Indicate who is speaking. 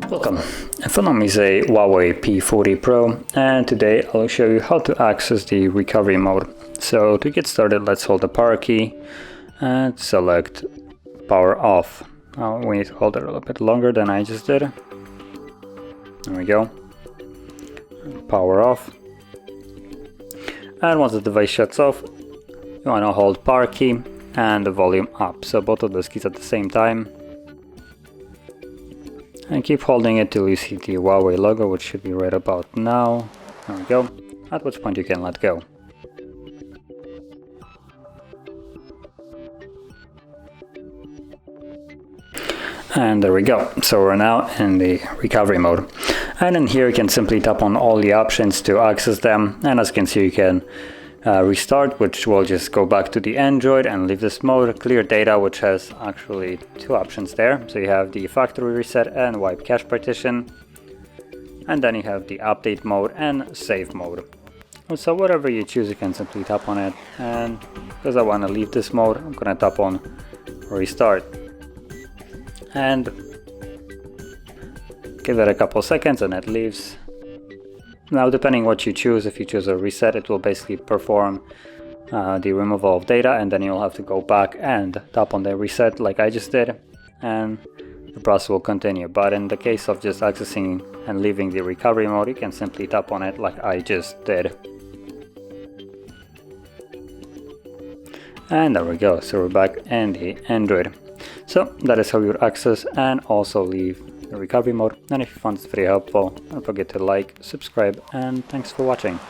Speaker 1: Welcome. In front of me is a Huawei P40 Pro, and today I'll show you how to access the recovery mode. So to get started, let's hold the power key and select power off. Now we need to hold it a little bit longer than I just did. There we go. Power off. And once the device shuts off, you want to hold power key and the volume up. So both of those keys at the same time. And keep holding it till you see the Huawei logo, which should be right about now. There we go. At which point you can let go. And there we go. So we're now in the recovery mode. And in here you can simply tap on all the options to access them. And as you can see, you can restart, which will just go back to the Android and leave this mode. Clear data, which has actually two options there. So you have the factory reset and wipe cache partition. And then you have the update mode and save mode. So whatever you choose, you can simply tap on it. And because I want to leave this mode, I'm going to tap on restart. And give it a couple seconds and it leaves. Now depending what you choose, if you choose a reset, it will basically perform the removal of data, and then you'll have to go back and tap on the reset like I just did, and the process will continue. But in the case of just accessing and leaving the recovery mode, you can simply tap on it like I just did. And there we go, so we're back in the Android. So that is how you would access and also leave the recovery mode. And if you found this video helpful, don't forget to like, subscribe, and thanks for watching.